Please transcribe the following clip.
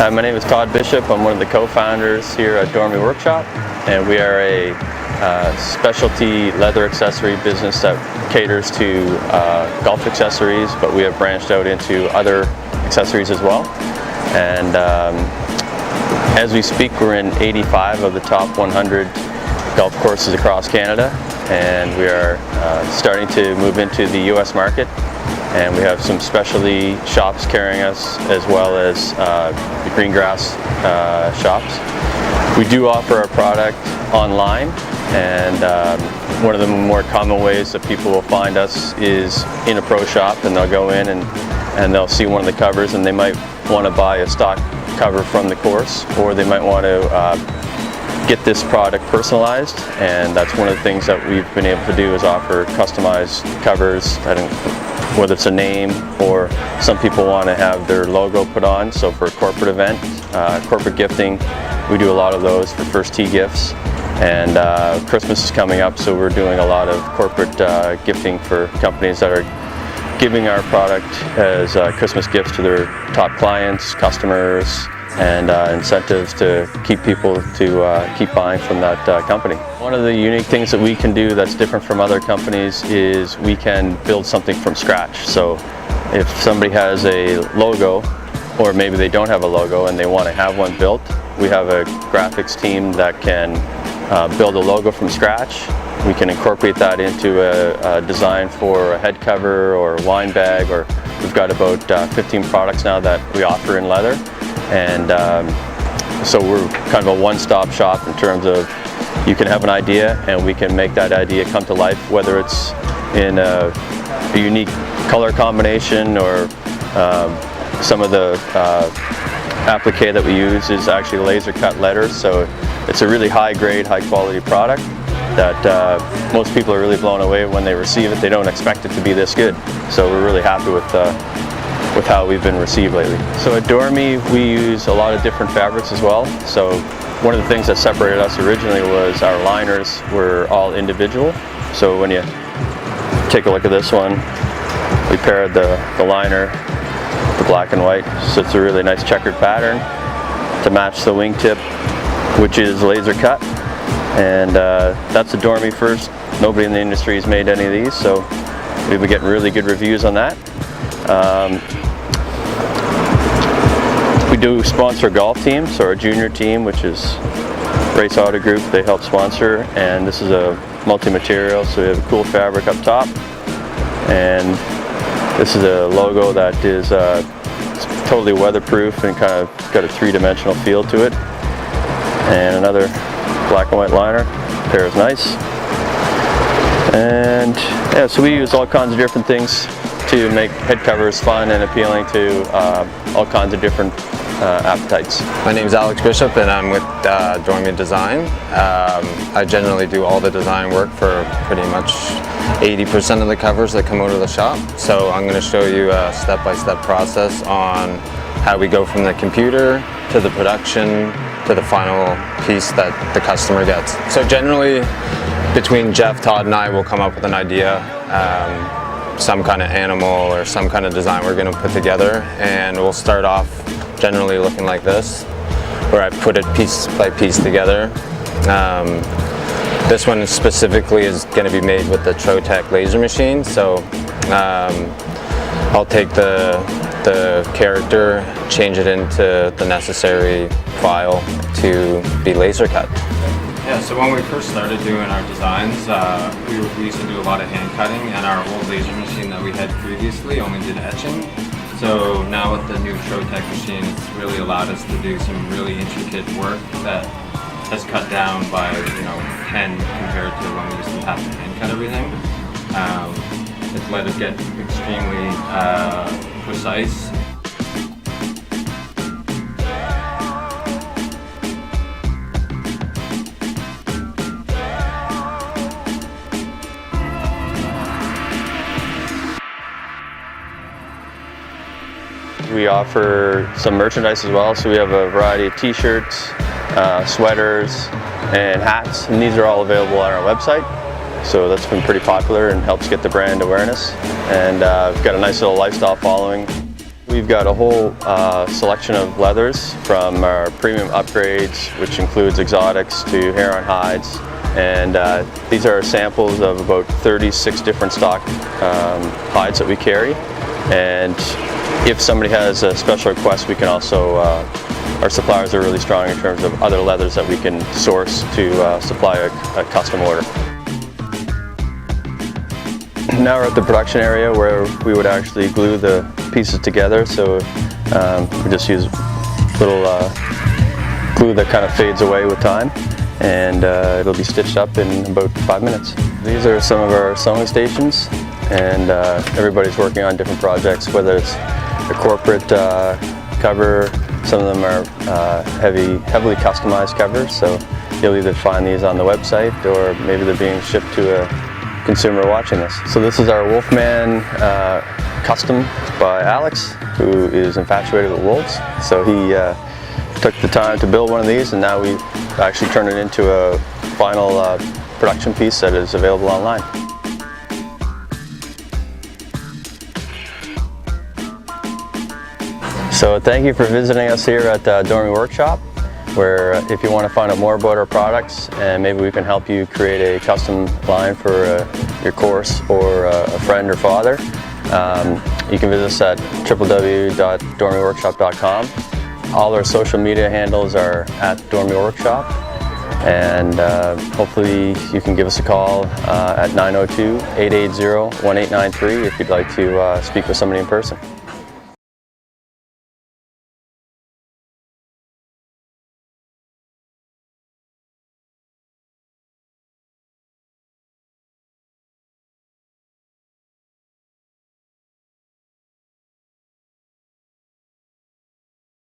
My name is Todd Bishop. I'm one of the co-founders here at Dormie Workshop, and we are a specialty leather accessory business that caters to golf accessories, but we have branched out into other accessories as well. And as we speak, we're in 85 of the top 100 golf courses across Canada, and we are starting to move into the US market. And we have some specialty shops carrying us, as well as the green grass shops. We do offer our product online, and one of the more common ways that people will find us is in a pro shop, and they'll go in and they'll see one of the covers, and they might want to buy a stock cover from the course, or they might want to get this product personalized, and that's one of the things that we've been able to do is offer customized covers, whether it's a name or some people want to have their logo put on. So for a corporate event, corporate gifting, we do a lot of those for first tee gifts, and Christmas is coming up, so we're doing a lot of corporate gifting for companies that are giving our product as Christmas gifts to their top clients, customers, and incentives to keep people to keep buying from that company. One of the unique things that we can do that's different from other companies is we can build something from scratch. So if somebody has a logo, or maybe they don't have a logo and they want to have one built, we have a graphics team that can build a logo from scratch. We can incorporate that into a design for a head cover or a wine bag, or we've got about 15 products now that we offer in leather. And so we're kind of a one-stop shop in terms of you can have an idea and we can make that idea come to life, whether it's in a unique color combination, or some of the applique that we use is actually laser cut letters. So it's a really high grade, high quality product that most people are really blown away when they receive it. They don't expect it to be this good. So we're really happy with how we've been received lately. So at Dormie, we use a lot of different fabrics as well. So one of the things that separated us originally was our liners were all individual. So when you take a look at this one, we paired the liner, the black and white, so it's a really nice checkered pattern to match the wingtip, which is laser cut. And that's a Dormie first. Nobody in the industry has made any of these, so we've been getting really good reviews on that. We do sponsor golf teams, so our junior team, which is Race Auto Group, they help sponsor, and this is a multi-material, so we have a cool fabric up top, and this is a logo that is totally weatherproof and kind of got a three-dimensional feel to it. And another black and white liner, pairs nice. And yeah, so we use all kinds of different things to make head covers fun and appealing to all kinds of different appetites. My name is Alex Bishop, and I'm with Dormie Design. I generally do all the design work for pretty much 80% of the covers that come out of the shop. So I'm going to show you a step-by-step process on how we go from the computer to the production to the final piece that the customer gets. So generally, between Jeff, Todd, and I will come up with an idea, some kind of animal or some kind of design we're going to put together, and we'll start off generally looking like this, where I put it piece by piece together. This one specifically is going to be made with the Trotec laser machine, so I'll take the character, change it into the necessary file to be laser cut. Yeah, so when we first started doing our designs, we used to do a lot of hand cutting, and our old laser machine that we had previously only did etching. So now with the new Trotec machine, it's really allowed us to do some really intricate work that has cut down by 10 compared to when we used to have to hand cut everything. It's let us get extremely precise. We offer some merchandise as well, so we have a variety of t-shirts, sweaters, and hats, and these are all available on our website. So that's been pretty popular and helps get the brand awearness. And we've got a nice little lifestyle following. We've got a whole selection of leathers, from our premium upgrades, which includes exotics, to hair-on hides. And these are samples of about 36 different stock hides that we carry. And if somebody has a special request, we can also, our suppliers are really strong in terms of other leathers that we can source to supply a custom order. Now we're at the production area where we would actually glue the pieces together. So we just use little glue that kind of fades away with time, and it'll be stitched up in about 5 minutes. These are some of our sewing stations, and everybody's working on different projects, whether it's a corporate cover. Some of them are heavily customized covers, so you'll either find these on the website, or maybe they're being shipped to a consumer watching this. So this is our Wolfman custom by Alex, who is infatuated with wolves. So he took the time to build one of these, and now we actually turned it into a final production piece that is available online. So thank you for visiting us here at Dormie Workshop, where if you want to find out more about our products, and maybe we can help you create a custom line for your course or a friend or father, you can visit us at www.dormieworkshop.com. All our social media handles are at Dormie Workshop, and hopefully you can give us a call at 902-880-1893 if you'd like to speak with somebody in person.